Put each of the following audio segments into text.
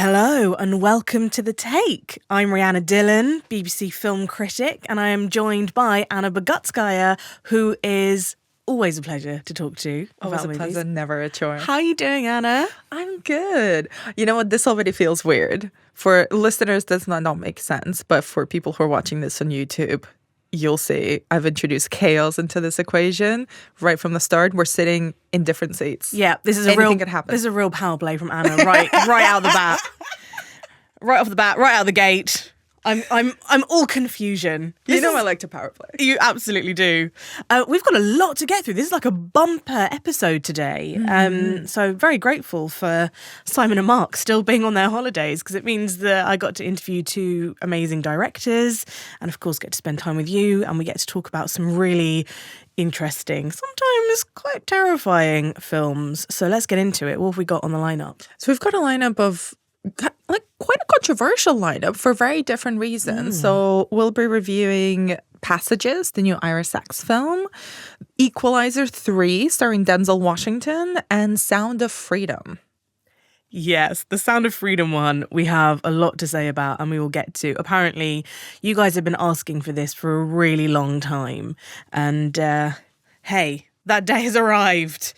Hello and welcome to The Take. I'm Rhianna Dhillon, BBC film critic, and I am joined by Anna Bogutskaya, who is always a pleasure to talk to Always about a movies. pleasure, never a chore. How are you doing, Anna? I'm good. You know what? This already feels weird. For listeners, does not make sense. But for people who are watching this on YouTube, you'll see I've introduced chaos into this equation right from the start. We're sitting in different seats. Yeah, this is Anything could happen. This is a real power play from Anna, right out the bat. Right off the bat, right out the gate. I'm all confusion. I like to power play. You absolutely do. We've got a lot to get through. This is like a bumper episode today. So very grateful for Simon and Mark still being on their holidays, because it means that I got to interview two amazing directors and, of course, get to spend time with you, and we get to talk about some really interesting, sometimes quite terrifying films. So let's get into it. What have we got on the lineup? So we've got a lineup of quite a controversial lineup for very different reasons. So we'll be reviewing Passages, the new Ira Sachs film, Equalizer 3 starring Denzel Washington, and Sound of Freedom. Yes, the Sound of Freedom one we have a lot to say about, and we will get to. Apparently, you guys have been asking for this for a really long time. And hey, that day has arrived.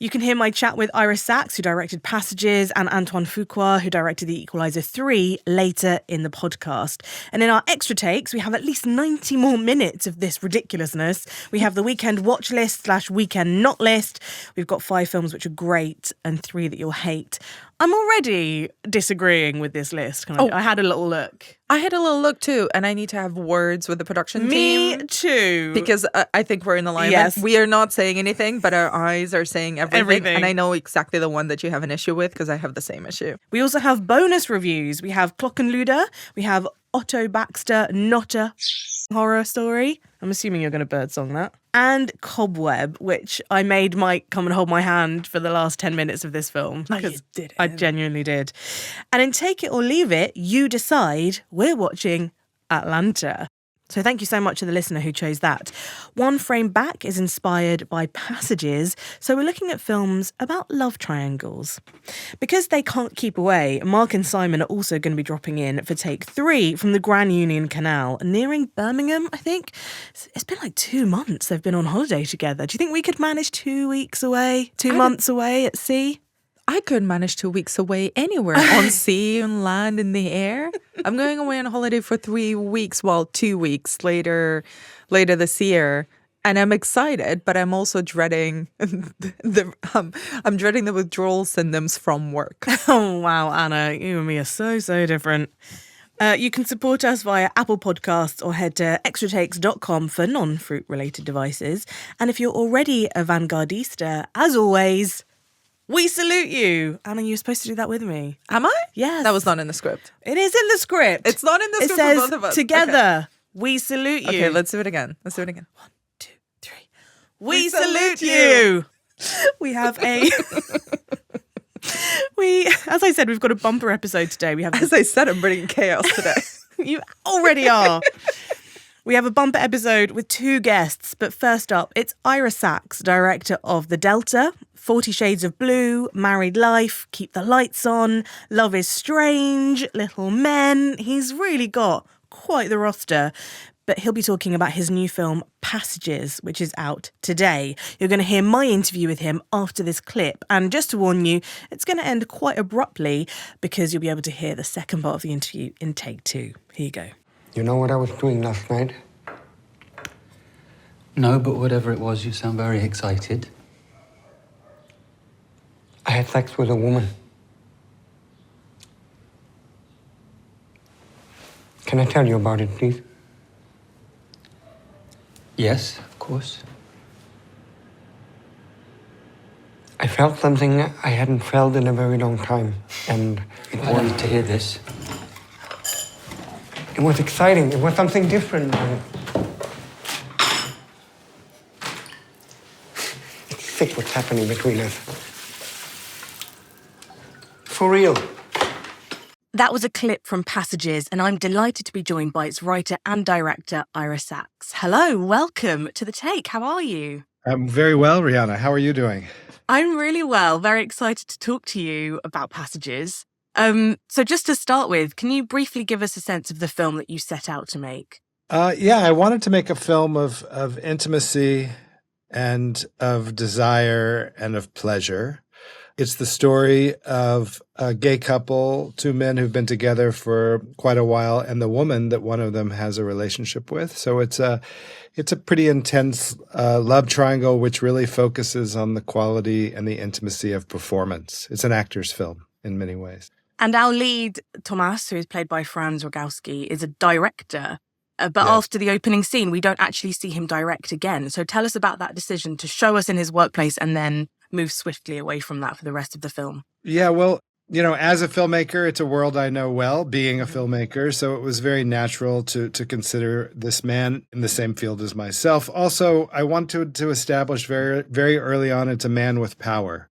You can hear my chat with Ira Sachs, who directed Passages, and Antoine Fuqua, who directed The Equalizer 3, later in the podcast. And in our extra takes, we have at least 90 more minutes of this ridiculousness. We have the weekend watch list / weekend not list. We've got 5 films which are great and 3 that you'll hate. I'm already disagreeing with this list. I had a little look. I had a little look too, and I need to have words with the production team. Me too. Because I think we're in alignment. Yes. We are not saying anything, but our eyes are saying everything. And I know exactly the one that you have an issue with, because I have the same issue. We also have bonus reviews. We have Glockenluder. We have Otto Baxter, Not a Horror Story. I'm assuming you're going to birdsong that. And Cobweb, which I made Mike come and hold my hand for the last 10 minutes of this film. Because I genuinely did. And in Take It or Leave It, you decide. We're watching Atlanta. So thank you so much to the listener who chose that. One Frame Back is inspired by Passages, so we're looking at films about love triangles. Because they can't keep away, Mark and Simon are also going to be dropping in for Take 3 from the Grand Union Canal, nearing Birmingham, I think. It's been like 2 months they've been on holiday together. Do you think we could manage 2 weeks away, 2 months away at sea? I could manage 2 weeks away anywhere, on sea, on land, in the air. I'm going away on holiday for 3 weeks, 2 weeks later this year. And I'm excited, but I'm also dreading I'm dreading the withdrawal symptoms from work. Oh, wow, Anna, you and me are so different. You can support us via Apple Podcasts or head to extratakes.com for non-fruit related devices. And if you're already a Vanguardista, as always, we salute you. Anna, you're supposed to do that with me. Am I? Yes. That was not in the script. It is in the script. It's not in the script says, for both of us. Together, we salute you. Okay, let's do it again. 1, 2, 3. We salute you. We have as I said, we've got a bumper episode today. As I said, I'm bringing chaos today. You already are. We have a bumper episode with 2 guests, but first up, it's Ira Sachs, director of The Delta, 40 Shades of Blue, Married Life, Keep the Lights On, Love is Strange, Little Men. He's really got quite the roster. But he'll be talking about his new film, Passages, which is out today. You're going to hear my interview with him after this clip. And just to warn you, it's going to end quite abruptly, because you'll be able to hear the second part of the interview in take 2. Here you go. You know what I was doing last night? No, but whatever it was, you sound very excited. I had sex with a woman. Can I tell you about it, please? Yes, of course. I felt something I hadn't felt in a very long time, and I don't need to hear this. it was exciting. It was something different. It's sick what's happening between us. For real. That was a clip from Passages, and I'm delighted to be joined by its writer and director, Ira Sachs. Hello, welcome to The Take. How are you? I'm very well, Rhianna. How are you doing? I'm really well. Very excited to talk to you about Passages. So just to start with, can you briefly give us a sense of the film that you set out to make? Yeah, I wanted to make a film of intimacy and of desire and of pleasure. It's the story of a gay couple, two men who've been together for quite a while, and the woman that one of them has a relationship with. So it's a pretty intense love triangle, which really focuses on the quality and the intimacy of performance. It's an actor's film in many ways. And our lead, Tomas, who is played by Franz Rogowski, is a director. But Yes. after the opening scene, we don't actually see him direct again. So tell us about that decision to show us in his workplace and then move swiftly away from that for the rest of the film. Yeah, well, as a filmmaker, it's a world I know well, being a filmmaker. So it was very natural to consider this man in the same field as myself. Also, I wanted to establish very, very early on it's a man with power.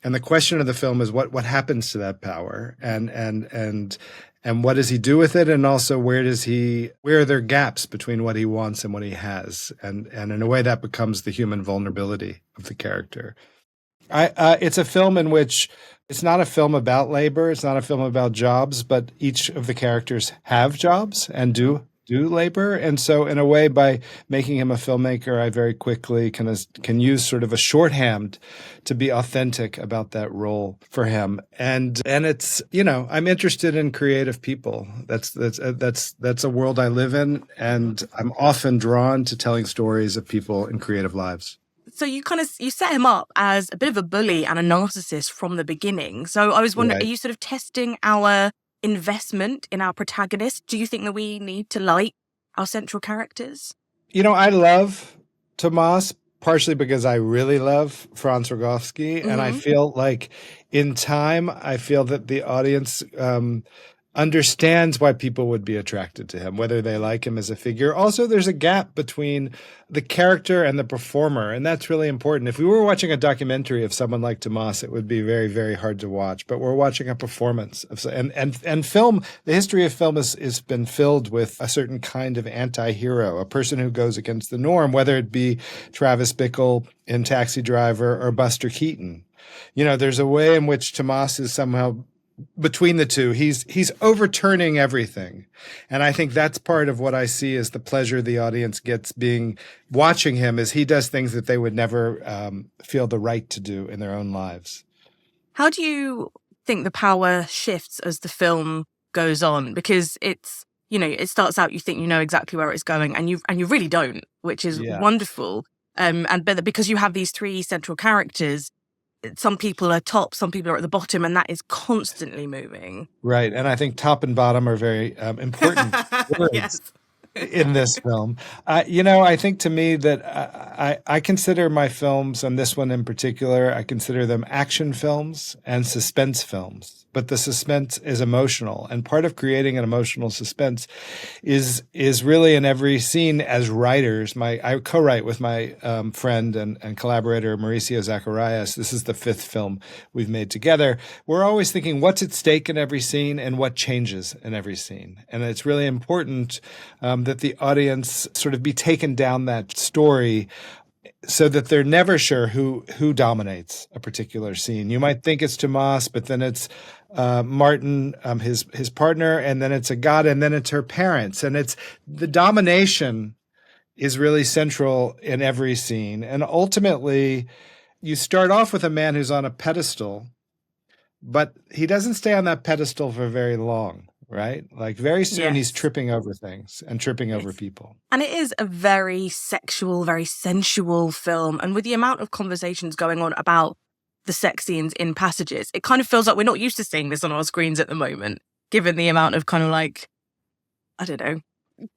And the question of the film is what happens to that power and what does he do with it? And also where are there gaps between what he wants and what he has? And in a way that becomes the human vulnerability of the character. It's a film in which it's not a film about labor. It's not a film about jobs, but each of the characters have jobs and do labor. And so in a way, by making him a filmmaker, I very quickly can use sort of a shorthand to be authentic about that role for him. And it's, I'm interested in creative people. That's a world I live in. And I'm often drawn to telling stories of people in creative lives. So you set him up as a bit of a bully and a narcissist from the beginning. So I was wondering, Right. Are you sort of testing our investment in our protagonist? Do you think that we need to like our central characters? I love Tomas partially because I really love Franz Rogowski. And I feel like in time, I feel that the audience understands why people would be attracted to him, whether they like him as a figure. Also, there's a gap between the character and the performer, and that's really important. If we were watching a documentary of someone like Tomas, it would be very, very hard to watch. But we're watching a performance and film. The history of film has been filled with a certain kind of anti-hero, a person who goes against the norm, whether it be Travis Bickle in Taxi Driver or Buster Keaton. There's a way in which Tomas is somehow between the two. He's overturning everything. And I think that's part of what I see as the pleasure the audience gets watching him, is he does things that they would never feel the right to do in their own lives. How do you think the power shifts as the film goes on? Because it's, it starts out, you think you know exactly where it's going, and you really don't, which is wonderful. But because you have these three central characters, some people are top, some people are at the bottom, and that is constantly moving. Right. And I think top and bottom are very important words Yes. in this film. I think to me that I consider my films, and this one in particular, I consider them action films and suspense films. But the suspense is emotional. And part of creating an emotional suspense is really in every scene as writers. I co-write with my friend and collaborator, Mauricio Zacharias. This is the fifth film we've made together. We're always thinking what's at stake in every scene and what changes in every scene. And it's really important that the audience sort of be taken down that story so that they're never sure who dominates a particular scene. You might think it's Tomas, but then it's Martin, his partner, and then it's Agata, and then it's her parents. And it's the domination is really central in every scene. And ultimately, you start off with a man who's on a pedestal, but he doesn't stay on that pedestal for very long. Right? Like very soon he's tripping over things and tripping over people. And it is a very sexual, very sensual film. And with the amount of conversations going on about the sex scenes in Passages, it kind of feels like we're not used to seeing this on our screens at the moment, given the amount of kind of like, I don't know,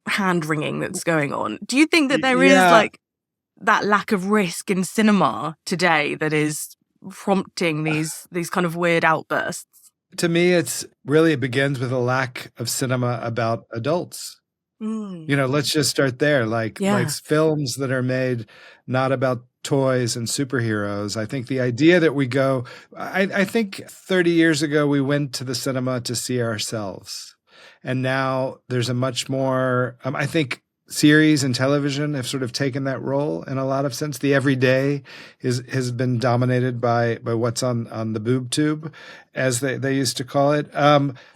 hand-wringing that's going on. Do you think that there is like that lack of risk in cinema today that is prompting these kind of weird outbursts? To me, it begins with a lack of cinema about adults. Let's just start there. Like films that are made not about toys and superheroes. I think the idea that I think 30 years ago, we went to the cinema to see ourselves. And now there's a much more, I think series and television have sort of taken that role in a lot of sense. The everyday has been dominated by what's on the boob tube, as they used to call it.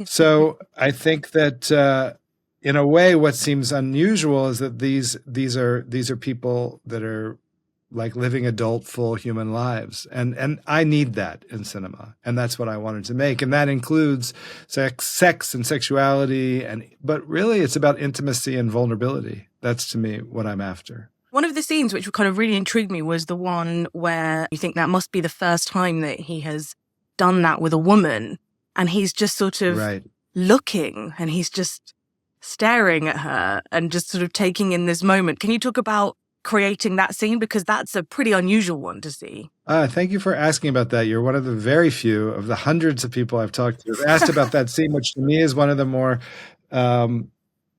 So I think that in a way, what seems unusual is that these are people that are like living adult, full human lives. And I need that in cinema. And that's what I wanted to make. And that includes sex and sexuality. But really, it's about intimacy and vulnerability. That's, to me, what I'm after. One of the scenes which kind of really intrigued me was the one where you think that must be the first time that he has done that with a woman. And he's just sort of looking, and he's just staring at her and just sort of taking in this moment. Can you talk about creating that scene, because that's a pretty unusual one to see? Thank you for asking about that. You're one of the very few of the hundreds of people I've talked to who've asked about that scene, which to me is one of the more, one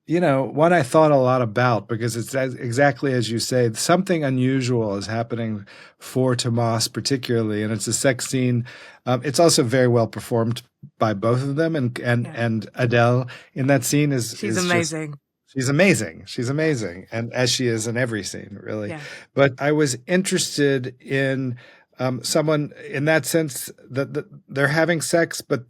I thought a lot about, because it's exactly as you say, something unusual is happening for Tomas particularly, and it's a sex scene. It's also very well performed by both of them, and Adele in that scene is amazing. She's amazing. She's amazing. And as she is in every scene, really. Yeah. But I was interested in someone in that sense that they're having sex, but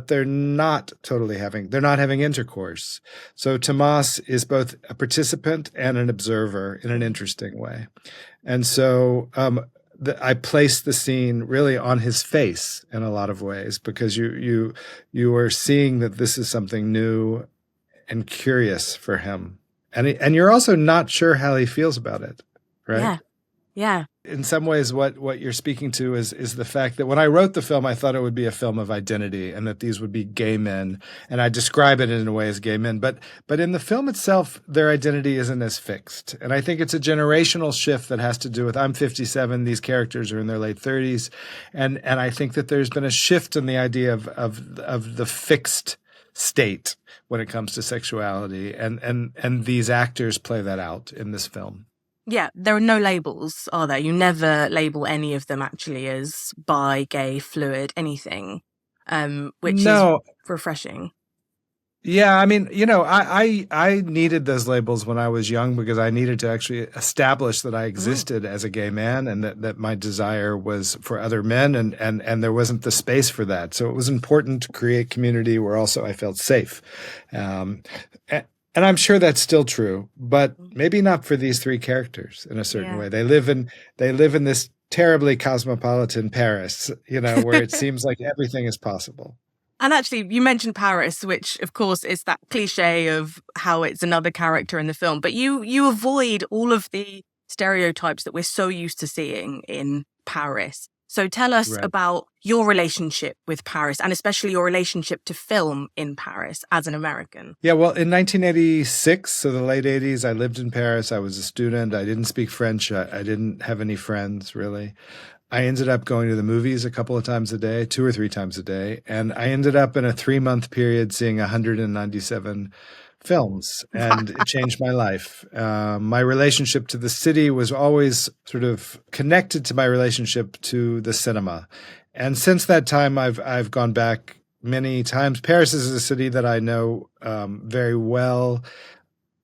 they're not having intercourse. So Tomas is both a participant and an observer in an interesting way. And so I placed the scene really on his face in a lot of ways, because you are seeing that this is something new and curious for him. And you're also not sure how he feels about it, right? Yeah. In some ways, what you're speaking to is the fact that when I wrote the film, I thought it would be a film of identity and that these would be gay men. And I describe it in a way as gay men. But in the film itself, their identity isn't as fixed. And I think it's a generational shift that has to do with, I'm 57, these characters are in their late 30s. And I think that there's been a shift in the idea of the fixed state when it comes to sexuality, and these actors play that out in this film. Yeah, there are no labels, are there? You never label any of them actually as bi, gay, fluid, anything, which is refreshing. Yeah, I mean, I needed those labels when I was young, because I needed to actually establish that I existed as a gay man, and that my desire was for other men, and there wasn't the space for that. So it was important to create community where also I felt safe. And I'm sure that's still true, but maybe not for these three characters in a certain way. They live in this terribly cosmopolitan Paris, where it seems like everything is possible. And actually, you mentioned Paris, which, of course, is that cliche of how it's another character in the film. But you avoid all of the stereotypes that we're so used to seeing in Paris. So tell us about your relationship with Paris, and especially your relationship to film in Paris as an American. Yeah, well, in 1986, so the late 80s, I lived in Paris. I was a student. I didn't speak French. I didn't have any friends, really. I ended up going to the movies a couple of times a day, 2 or 3 times a day. And I ended up in a 3-month period seeing 197 films, and it changed my life. My relationship to the city was always sort of connected to my relationship to the cinema. And since that time, I've gone back many times. Paris is a city that I know very well.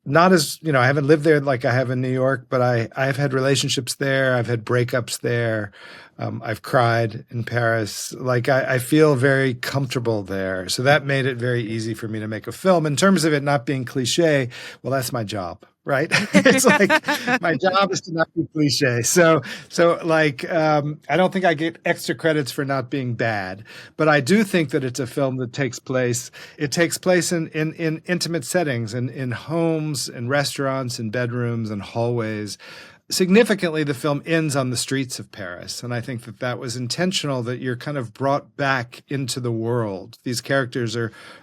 Not as, I haven't lived there like I have in New York, but I've had relationships there. I've had breakups there. I've cried in Paris. Like I feel very comfortable there. So that made it very easy for me to make a film. In terms of it not being cliche, well, that's my job, right? It's like my job is to not be cliche. So I don't think I get extra credits for not being bad, but I do think that it's a film that takes place in intimate settings, in homes and restaurants and bedrooms and hallways. Significantly, the film ends on the streets of Paris. And I think that was intentional, that you're kind of brought back into the world. These characters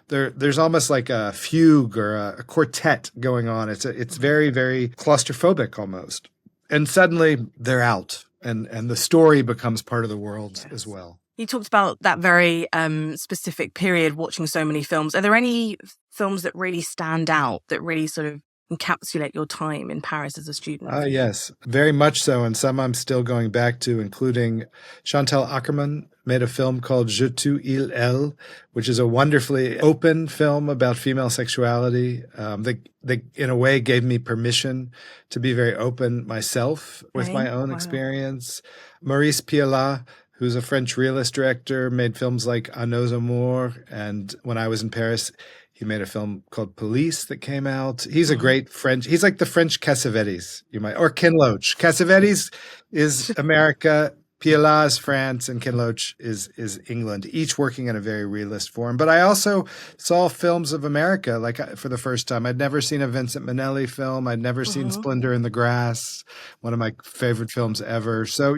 there's almost like a fugue or a quartet going on. It's very, very claustrophobic almost. And suddenly they're out, and the story becomes part of the world as well. You talked about that very specific period, watching so many films. Are there any films that really stand out, that really sort of encapsulate your time in Paris as a student. Yes, very much so. And some I'm still going back to, including Chantal Akerman made a film called Je tu, il, elle, which is a wonderfully open film about female sexuality. That in a way gave me permission to be very open myself with my own experience. Maurice Pialat, who's a French realist director, made films like À nos amours. And when I was in Paris, he made a film called Police that came out. He's a great French. He's like the French Cassavetes, or Ken Loach. Cassavetes is America, Pialat is France, and Ken Loach is England, each working in a very realist form. But I also saw films of America, for the first time. I'd never seen a Vincent Minnelli film. I'd never seen Splendor in the Grass, one of my favorite films ever. So,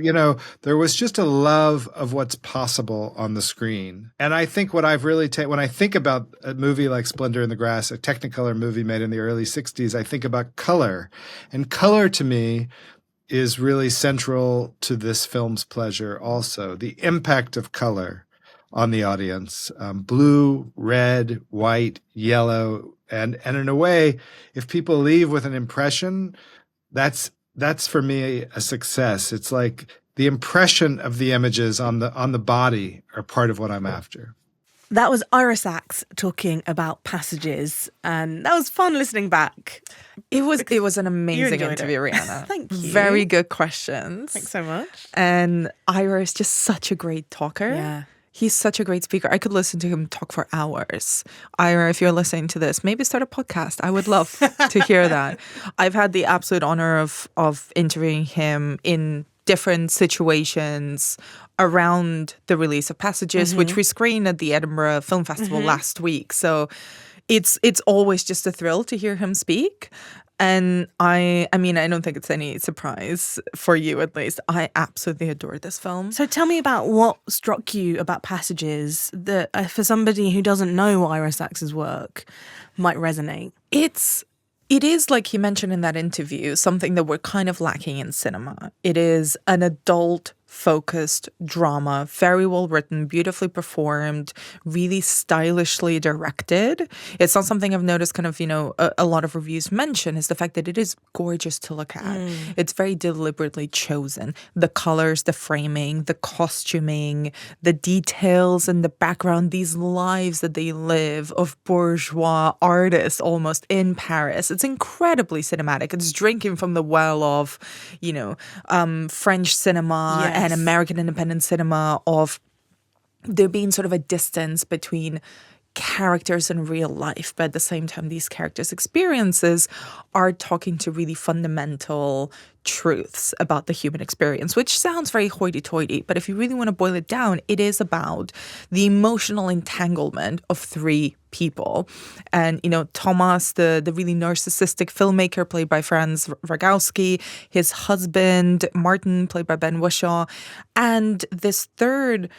there was just a love of what's possible on the screen. And I think what I've really when I think about a movie like Splendor in the Grass, a Technicolor movie made in the early 60s, I think about color. And color to me is really central to this film's pleasure also. The impact of color on the audience. Blue, red, white, yellow. And in a way, if people leave with an impression, that's for me a success. It's like the impression of the images on the body are part of what I'm after. That was Ira Sachs talking about Passages, and that was fun listening back. It was an amazing enjoyed interview, it. Rihanna. Thank you. Very good questions. Thanks so much. And Ira is just such a great talker. Yeah. He's such a great speaker. I could listen to him talk for hours. Ira, if you're listening to this, maybe start a podcast. I would love to hear that. I've had the absolute honor of interviewing him in different situations around the release of Passages, which we screened at the Edinburgh Film Festival last week. So it's always just a thrill to hear him speak. And I mean, I don't think it's any surprise for you, at least. I absolutely adore this film. So tell me about what struck you about Passages that, for somebody who doesn't know Ira Sachs's work, might resonate. It is, like he mentioned in that interview, something that we're kind of lacking in cinema. It is an adult-focused drama, very well written, beautifully performed, really stylishly directed. It's not something I've noticed kind of, a lot of reviews mention is the fact that it is gorgeous to look at. It's very deliberately chosen. The colors, the framing, the costuming, the details in the background, these lives that they live of bourgeois artists almost in Paris. It's incredibly cinematic. It's drinking from the well of, French cinema and American independent cinema, of there being sort of a distance between characters in real life, but at the same time, these characters' experiences are talking to really fundamental truths about the human experience, which sounds very hoity-toity, but if you really want to boil it down, it is about the emotional entanglement of three people. And, Thomas, the really narcissistic filmmaker played by Franz Rogowski, his husband, Martin, played by Ben Whishaw, and this third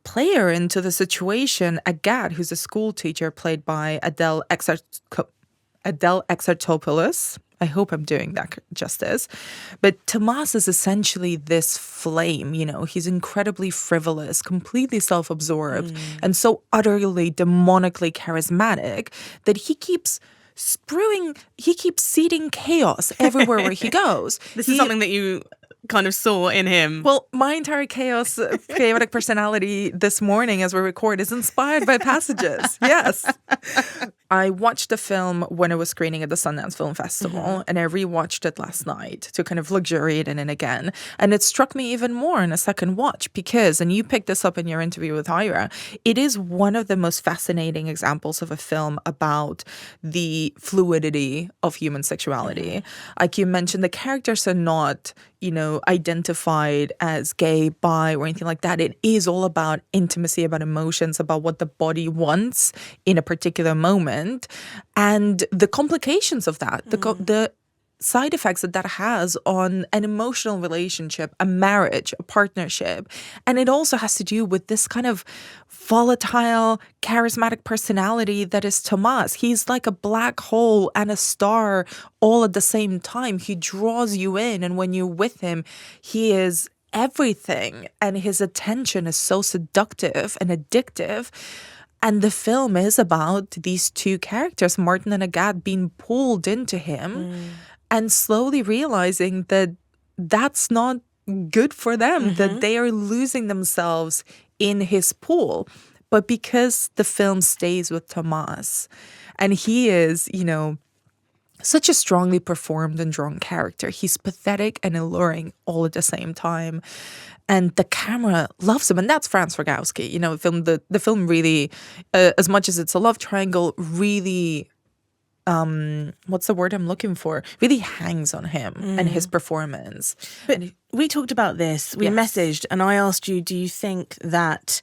player into the situation, Agathe, who's a school teacher played by Adele Exarchopoulos. I hope I'm doing that justice. But Tomas is essentially this flame, he's incredibly frivolous, completely self-absorbed, and so utterly demonically charismatic that he keeps seeding chaos everywhere where he goes. This is something that you kind of saw in him. Well, my entire chaotic personality this morning as we record is inspired by Passages. Yes. I watched the film when it was screening at the Sundance Film Festival, and I rewatched it last night to kind of luxuriate in it again. And it struck me even more in a second watch because, and you picked this up in your interview with Ira, it is one of the most fascinating examples of a film about the fluidity of human sexuality. Like you mentioned, the characters are not, identified as gay, bi, or anything like that. It is all about intimacy, about emotions, about what the body wants in a particular moment, and the complications of that, the side effects that has on an emotional relationship, a marriage, a partnership. And it also has to do with this kind of volatile, charismatic personality that is Tomas. He's like a black hole and a star all at the same time. He draws you in, and when you're with him, he is everything, and his attention is so seductive and addictive. And the film is about these two characters, Martin and Agathe, being pulled into him and slowly realizing that that's not good for them, that they are losing themselves in his pool. But because the film stays with Tomas, and he is, such a strongly performed and drawn character. He's pathetic and alluring all at the same time. And the camera loves him. And that's Franz Rogowski. The film really, as much as it's a love triangle, really, what's the word I'm looking for? Really hangs on him and his performance. But we talked about this. We messaged and I asked you, do you think that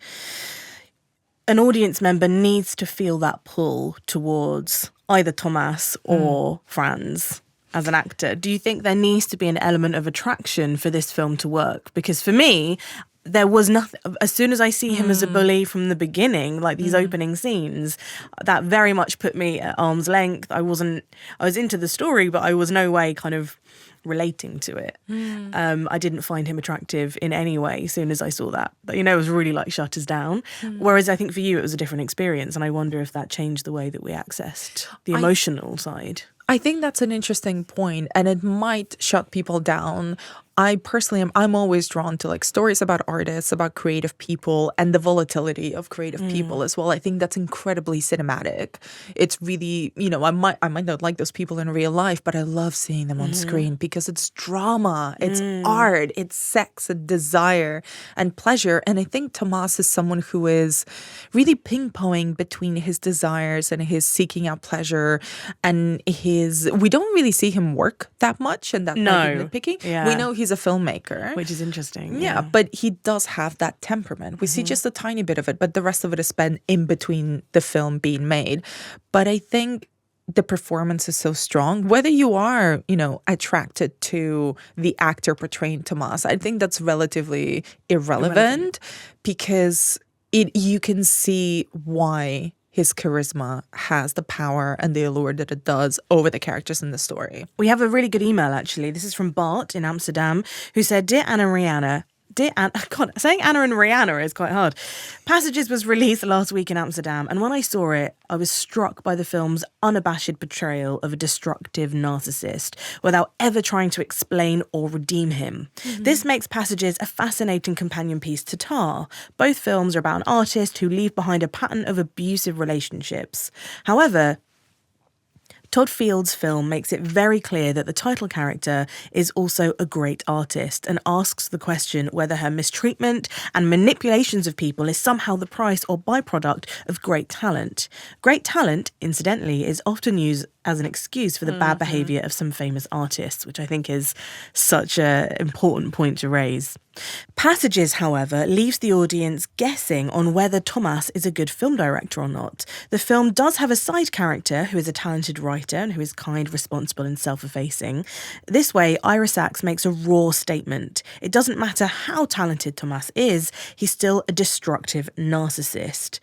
an audience member needs to feel that pull towards either Tomas or Franz as an actor? Do you think there needs to be an element of attraction for this film to work? Because for me, there was nothing. As soon as I see him as a bully from the beginning, like these opening scenes, that very much put me at arm's length. I was into the story, but I was no way kind of relating to it. I didn't find him attractive in any way as soon as I saw that. But, it was really like shut us down. Whereas I think for you, it was a different experience. And I wonder if that changed the way that we accessed the emotional side. I think that's an interesting point, and it might shut people down. I personally I'm always drawn to like stories about artists, about creative people, and the volatility of creative people as well. I think that's incredibly cinematic. It's really, I might not like those people in real life, but I love seeing them on screen because it's drama, it's art, it's sex and desire and pleasure. And I think Tomas is someone who is really ping-ponging between his desires and his seeking out pleasure and we don't really see him work that much, and that might be nitpicking. Yeah. We know he's a filmmaker. Which is interesting. Yeah, but he does have that temperament. We see just a tiny bit of it, but the rest of it is spent in between the film being made. But I think the performance is so strong. Whether you are, attracted to the actor portraying Tomas, I think that's relatively irrelevant because you can see why his charisma has the power and the allure that it does over the characters in the story. We have a really good email, actually. This is from Bart in Amsterdam, who said, Dear Anna and Rhianna, God, saying Anna and Rhianna is quite hard. Passages was released last week in Amsterdam, and when I saw it, I was struck by the film's unabashed portrayal of a destructive narcissist without ever trying to explain or redeem him. This makes Passages a fascinating companion piece to Tar. Both films are about an artist who leave behind a pattern of abusive relationships. However, Todd Field's film makes it very clear that the title character is also a great artist and asks the question whether her mistreatment and manipulations of people is somehow the price or byproduct of great talent. Great talent, incidentally, is often used as an excuse for the bad behaviour of some famous artists, which I think is such an important point to raise. Passages, however, leaves the audience guessing on whether Tomas is a good film director or not. The film does have a side character who is a talented writer and who is kind, responsible and self-effacing. This way, Ira Sachs makes a raw statement. It doesn't matter how talented Tomas is, he's still a destructive narcissist.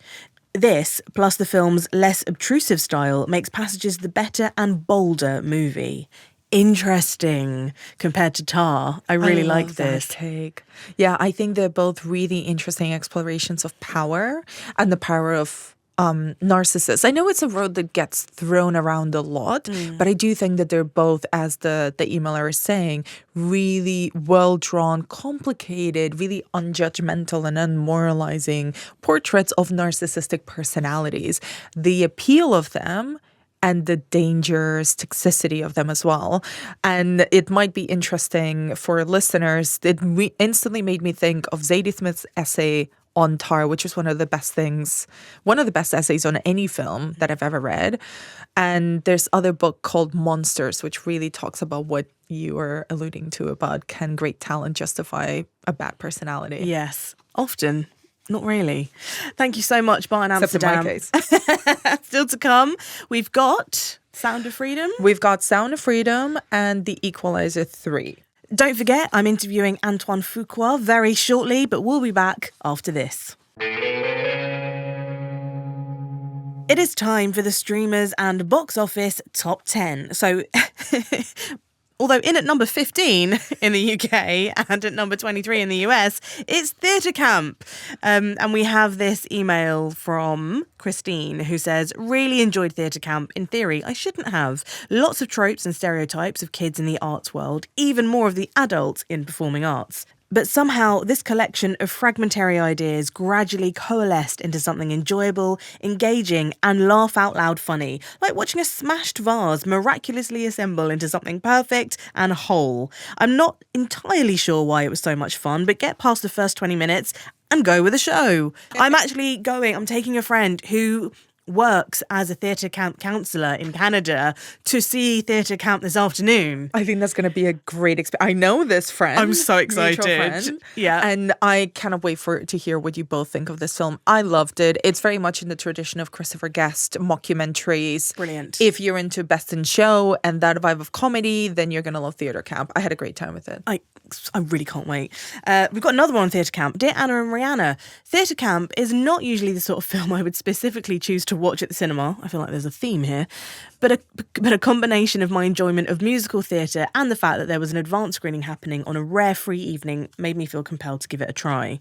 This, plus the film's less obtrusive style, makes Passages the better and bolder movie. Interesting compared to Tar. I really like this take. Yeah, I think they're both really interesting explorations of power and the power of narcissists. I know it's a road that gets thrown around a lot, but I do think that they're both, as the emailer is saying, really well-drawn, complicated, really unjudgmental and unmoralizing portraits of narcissistic personalities. The appeal of them and the dangerous toxicity of them as well. And it might be interesting for listeners. It instantly made me think of Zadie Smith's essay on Tar, which is one of the best essays on any film that I've ever read. And there's other book called Monsters, which really talks about what you were alluding to about can great talent justify a bad personality. Yes, often. Not really. Thank you so much, Bar in Amsterdam. Except in my case. Still to come, we've got Sound of Freedom. We've got Sound of Freedom and The Equalizer 3. Don't forget, I'm interviewing Antoine Fuqua very shortly, but we'll be back after this. It is time for the Streamers and Box Office Top 10. So Although in at number 15 in the UK and at number 23 in the US, it's Theatre Camp. And we have this email from Christine who says, really enjoyed Theatre Camp. In theory, I shouldn't have. Lots of tropes and stereotypes of kids in the arts world, even more of the adults in performing arts. But somehow this collection of fragmentary ideas gradually coalesced into something enjoyable, engaging, and laugh out loud funny, like watching a smashed vase miraculously assemble into something perfect and whole. I'm not entirely sure why it was so much fun, but get past the first 20 minutes and go with the show. I'm taking a friend who works as a theatre camp counsellor in Canada to see Theatre Camp this afternoon. I think that's going to be a great experience. I know this friend. I'm so excited. Friend, yeah. And I cannot wait to hear what you both think of this film. I loved it. It's very much in the tradition of Christopher Guest mockumentaries. Brilliant. If you're into Best in Show and that vibe of comedy, then you're going to love Theatre Camp. I had a great time with it. I really can't wait. We've got another one on Theatre Camp. Dear Anna and Rhianna, Theatre Camp is not usually the sort of film I would specifically choose to watch at the cinema. I feel like there's a theme here. But a combination of my enjoyment of musical theatre and the fact that there was an advance screening happening on a rare free evening made me feel compelled to give it a try.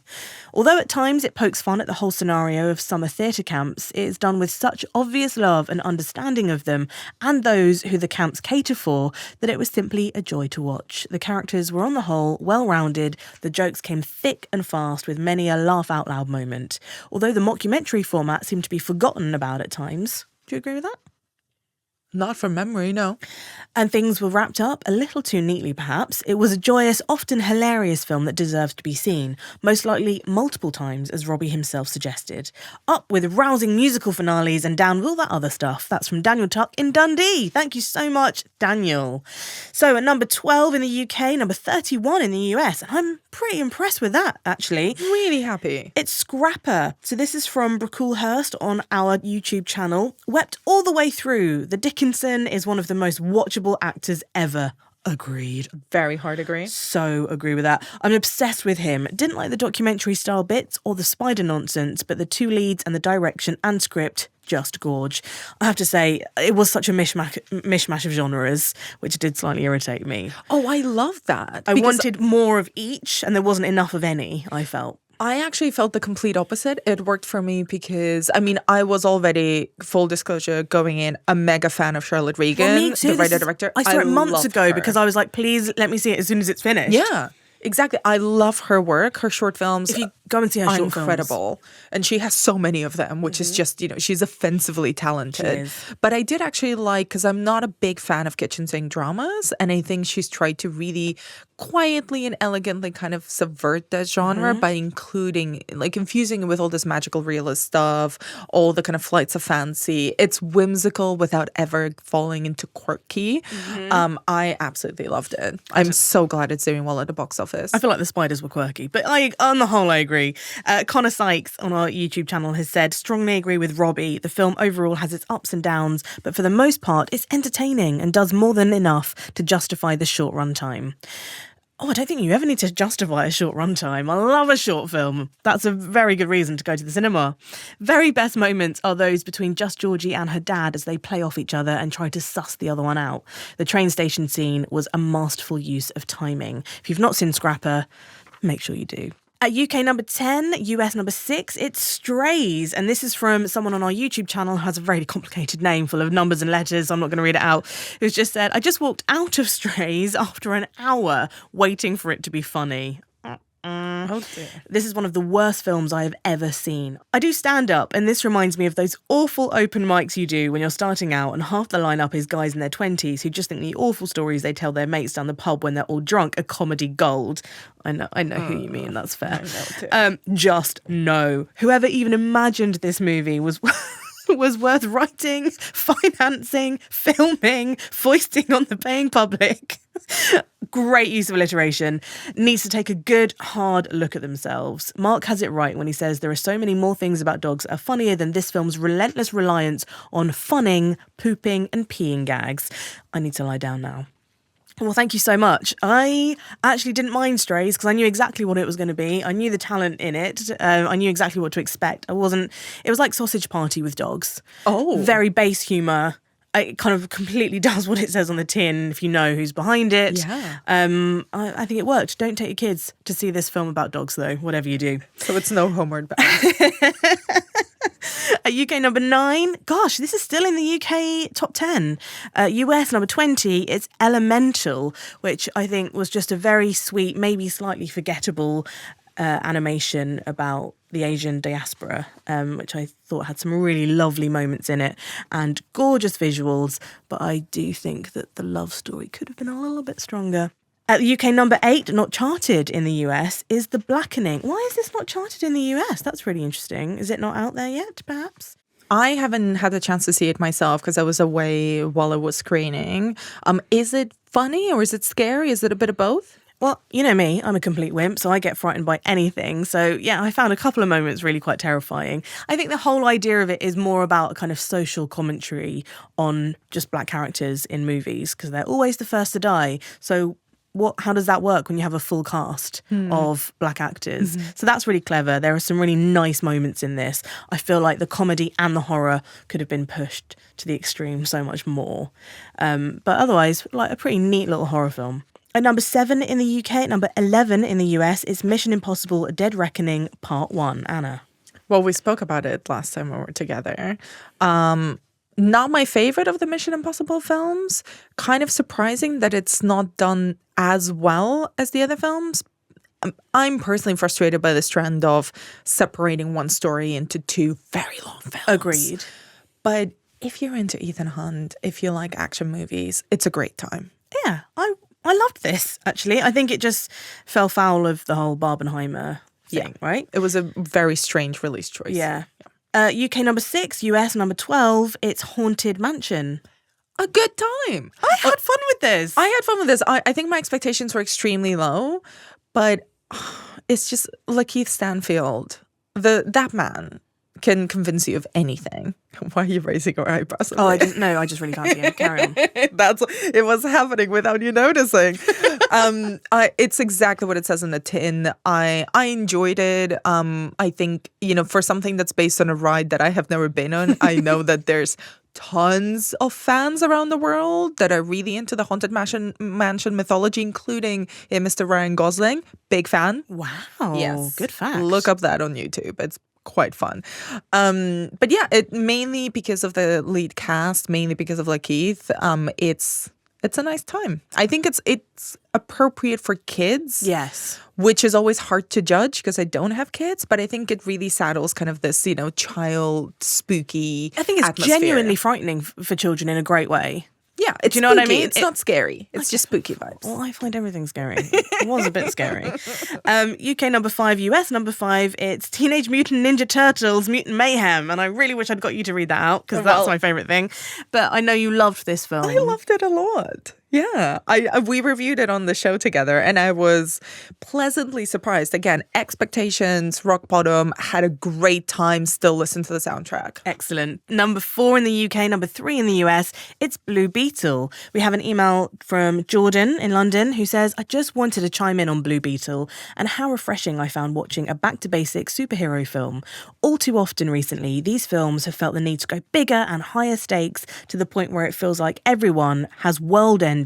Although at times it pokes fun at the whole scenario of summer theatre camps, it is done with such obvious love and understanding of them and those who the camps cater for that it was simply a joy to watch. The characters were on the whole well-rounded, the jokes came thick and fast with many a laugh-out-loud moment. Although the mockumentary format seemed to be forgotten about at times. Do you agree with that? Not from memory, no. And things were wrapped up a little too neatly, perhaps. It was a joyous, often hilarious film that deserves to be seen, most likely multiple times, as Robbie himself suggested. Up with rousing musical finales and down with all that other stuff. That's from Daniel Tuck in Dundee. Thank you so much, Daniel. So at number 12 in the UK, number 31 in the US, and I'm pretty impressed with that, actually. Really happy. It's Scrapper. So this is from Bracul Hurst on our YouTube channel. Wept all the way through. The Dickinson is one of the most watchable actors ever. Agreed. Very hard agree. So agree with that. I'm obsessed with him. Didn't like the documentary style bits or the spider nonsense, but the two leads and the direction and script, just gorge. I have to say, it was such a mishmash of genres, which did slightly irritate me. Oh, I love that. I wanted more of each, and there wasn't enough of any, I felt. I actually felt the complete opposite. It worked for me because, I mean, I was already, full disclosure, going in a mega fan of Charlotte Regan, Well, me too. the writer-director. I saw it months loved ago her. because I was like, please let me see it as soon as it's finished. Yeah, exactly. I love her work, her short films. If you go and see her are short incredible. films. And she has so many of them, which is just, she's offensively talented. She is. But I did actually like, because I'm not a big fan of kitchen sink dramas, and I think she's tried to really quietly and elegantly kind of subvert that genre by including, like, infusing it with all this magical realist stuff, all the kind of flights of fancy. It's whimsical without ever falling into quirky. I absolutely loved it. I'm so glad it's doing well at the box office. I feel like the spiders were quirky, but on the whole, I agree. Connor Sykes on our YouTube channel has said, strongly agree with Robbie. The film overall has its ups and downs, but for the most part, it's entertaining and does more than enough to justify the short runtime. Oh, I don't think you ever need to justify a short runtime. I love a short film. That's a very good reason to go to the cinema. Very best moments are those between Just Georgie and her dad as they play off each other and try to suss the other one out. The train station scene was a masterful use of timing. If you've not seen Scrapper, make sure you do. At UK number 10, US number 6, it's Strays. And this is from someone on our YouTube channel who has a very complicated name full of numbers and letters. So I'm not going to read it out. Who's just said, I just walked out of Strays after an hour waiting for it to be funny. Oh dear. This is one of the worst films I have ever seen. I do stand up, and this reminds me of those awful open mics you do when you're starting out and half the lineup is guys in their 20s who just think the awful stories they tell their mates down the pub when they're all drunk are comedy gold. I know who you mean, that's fair. Just no. Whoever even imagined this movie was worth writing, financing, filming, foisting on the paying public. Great use of alliteration. Needs to take a good, hard look at themselves. Mark has it right when he says there are so many more things about dogs that are funnier than this film's relentless reliance on funning, pooping and peeing gags. I need to lie down now. Well, thank you so much. I actually didn't mind Strays because I knew exactly what it was going to be. I knew the talent in it. I knew exactly what to expect. It was like Sausage Party with dogs. Oh. Very base humour. it kind of completely does what it says on the tin if you know who's behind it. Yeah. I think it worked. Don't take your kids to see this film about dogs, though, whatever you do. So it's no Homeward Bound. At UK number 9, gosh, this is still in the UK top 10. US number 20, it's Elemental, which I think was just a very sweet, maybe slightly forgettable animation about the Asian diaspora, which I thought had some really lovely moments in it and gorgeous visuals. But I do think that the love story could have been a little bit stronger. At the UK number 8, not charted in the US, is The Blackening. Why is this not charted in the US? That's really interesting. Is it not out there yet, perhaps? I haven't had the chance to see it myself because I was away while it was screening. Is it funny or is it scary? Is it a bit of both? Well, you know me, I'm a complete wimp, so I get frightened by anything. So, yeah, I found a couple of moments really quite terrifying. I think the whole idea of it is more about a kind of social commentary on just black characters in movies, because they're always the first to die. So how does that work when you have a full cast of black actors? So that's really clever. There are some really nice moments in this. I feel like the comedy and the horror could have been pushed to the extreme so much more. But otherwise, like a pretty neat little horror film. At number 7 in the UK, number 11 in the US, is Mission Impossible Dead Reckoning Part 1. Anna. Well, we spoke about it last time we were together. Not my favorite of the Mission Impossible films. Kind of surprising that it's not done as well as the other films. I'm personally frustrated by this trend of separating one story into 2 very long films. Agreed. But if you're into Ethan Hunt, if you like action movies, it's a great time. Yeah, I loved this, actually. I think it just fell foul of the whole Barbenheimer thing, right? It was a very strange release choice. Yeah. UK number 6, US number 12, it's Haunted Mansion. A good time. I had fun with this. I had fun with this. I think my expectations were extremely low, but it's just Lakeith Stanfield. That man can convince you of anything. Why are you raising your eyebrows? Oh, I didn't know. I just really fancy him. Carry on. It was happening without you noticing. It's exactly what it says in the tin. I enjoyed it. I think, for something that's based on a ride that I have never been on, I know that there's tons of fans around the world that are really into the Haunted Mansion mythology, including Mr. Ryan Gosling. Big fan. Wow. Yes. Good fact. Look up that on YouTube. It's quite fun. But yeah, it mainly because of the lead cast, mainly because of Lakeith. It's a nice time. I think it's appropriate for kids. Yes. Which is always hard to judge because I don't have kids, but I think it really saddles kind of this, child spooky I think it's atmosphere. genuinely frightening for children in a great way. Yeah, it's Do you know spooky. what I mean? It's not scary. It's just spooky vibes. Well, I find everything scary. It was a bit scary. UK number 5, US number 5, it's Teenage Mutant Ninja Turtles Mutant Mayhem. And I really wish I'd got you to read that out because that's my favourite thing. But I know you loved this film. I loved it a lot. Yeah, we reviewed it on the show together and I was pleasantly surprised. Again, expectations, rock bottom, had a great time, still listen to the soundtrack. Excellent. Number 4 in the UK, number 3 in the US, it's Blue Beetle. We have an email from Jordan in London who says, I just wanted to chime in on Blue Beetle and how refreshing I found watching a back-to-basic superhero film. All too often recently, these films have felt the need to go bigger and higher stakes to the point where it feels like everyone has world-ending,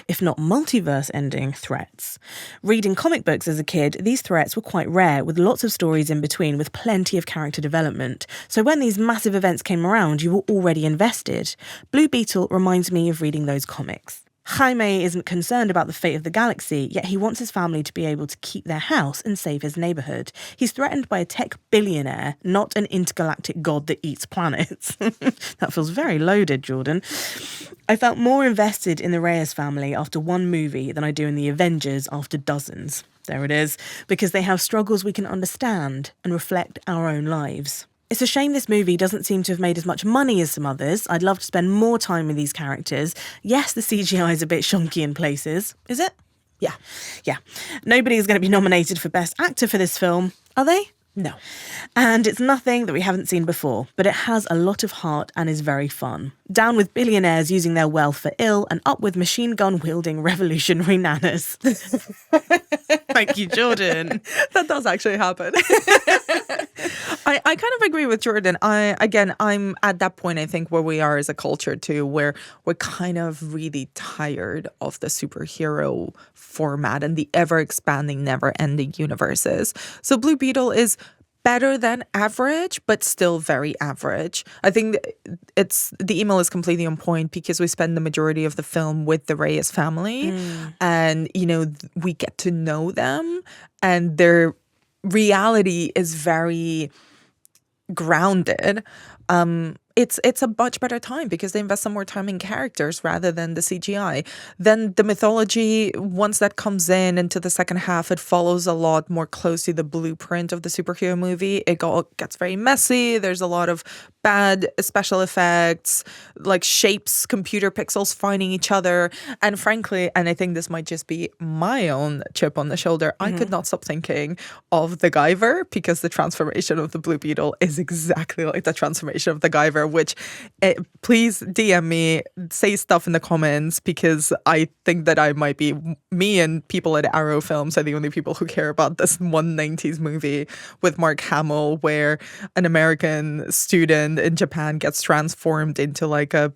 if not multiverse-ending, threats. Reading comic books as a kid, these threats were quite rare, with lots of stories in between with plenty of character development. So when these massive events came around, you were already invested. Blue Beetle reminds me of reading those comics. Jaime isn't concerned about the fate of the galaxy, yet he wants his family to be able to keep their house and save his neighbourhood. He's threatened by a tech billionaire, not an intergalactic god that eats planets. That feels very loaded, Jordan. I felt more invested in the Reyes family after one movie than I do in the Avengers after dozens. There it is, because they have struggles we can understand and reflect our own lives. It's a shame this movie doesn't seem to have made as much money as some others. I'd love to spend more time with these characters. Yes, the CGI is a bit shonky in places. Is it? Yeah. Yeah. Nobody is going to be nominated for Best Actor for this film, are they? No. And it's nothing that we haven't seen before, but it has a lot of heart and is very fun. Down with billionaires using their wealth for ill and up with machine gun wielding revolutionary nanas. Thank you, Jordan. That does actually happen. I kind of agree with Jordan. I'm at that point, I think, where we are as a culture too, where we're kind of really tired of the superhero format and the ever expanding, never ending universes. So Blue Beetle is better than average, but still very average. I think the email is completely on point because we spend the majority of the film with the Reyes family, and we get to know them, and their reality is very grounded. It's a much better time because they invest some more time in characters rather than the CGI. Then the mythology, once that comes in into the second half, it follows a lot more closely the blueprint of the superhero movie. It gets very messy. There's a lot of bad special effects, like shapes, computer pixels finding each other. And frankly, and I think this might just be my own chip on the shoulder, I could not stop thinking of the Guyver because the transformation of the Blue Beetle is exactly like the transformation of the Guyver, which please DM me, say stuff in the comments because I think that I might be, me and people at Arrow Films are the only people who care about this one 90s movie with Mark Hamill where an American student in Japan gets transformed into like a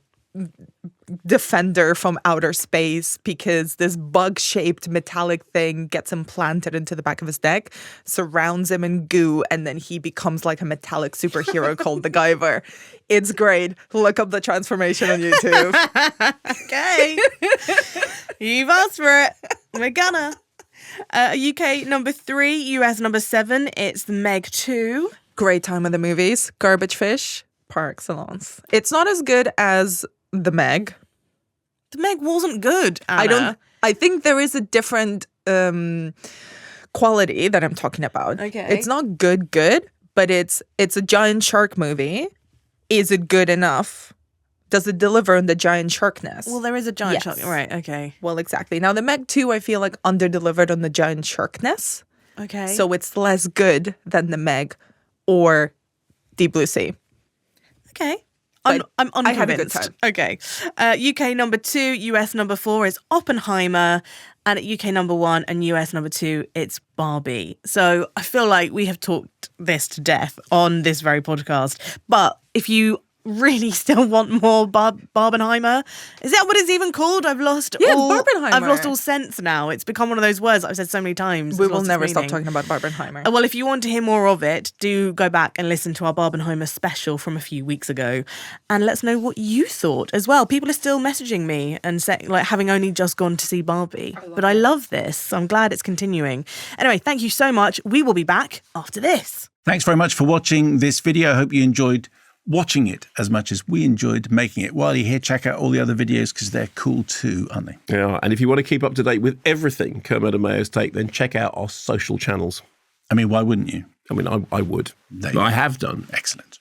defender from outer space because this bug-shaped metallic thing gets implanted into the back of his neck, surrounds him in goo, and then he becomes like a metallic superhero called the Guyver. It's great. Look up the transformation on YouTube. Okay. You've asked for it. We're gonna. UK number 3, US number 7. It's the Meg 2. Great time of the movies. Garbage fish, par excellence. It's not as good as the Meg. The Meg wasn't good, Anna. I think there is a different quality that I'm talking about. Okay. It's not good, but it's a giant shark movie. Is it good enough? Does it deliver on the giant sharkness? Well, there is a giant Yes. shark. Right, okay. Well, exactly. Now, the Meg 2, I feel like under-delivered on the giant sharkness. Okay. So it's less good than the Meg or Deep Blue Sea. Okay. I'm unconvinced. I had a good time. Okay. UK number 2, US number 4 is Oppenheimer. And at UK number 1 and US number 2, it's Barbie. So I feel like we have talked this to death on this very podcast. But if you really still want more Barbenheimer, is that what it's even called? I've lost Barbenheimer. I've lost all sense now. It's become one of those words that I've said so many times. We It's will lost never its stop meaning. talking about Barbenheimer. Well, if you want to hear more of it, do go back and listen to our Barbenheimer special from a few weeks ago and let us know what you thought as well. People are still messaging me and saying, like, having only just gone to see Barbie. But I love this. I'm glad it's continuing. Anyway, thank you so much. We will be back after this. Thanks very much for watching this video. I hope you enjoyed watching it as much as we enjoyed making it. While you're here, check out all the other videos because they're cool too, aren't they? Yeah, and if you want to keep up to date with everything Kermode and Mayo's Take, then check out our social channels. I mean, why wouldn't you? I mean, I would. There you I go. have done. Excellent.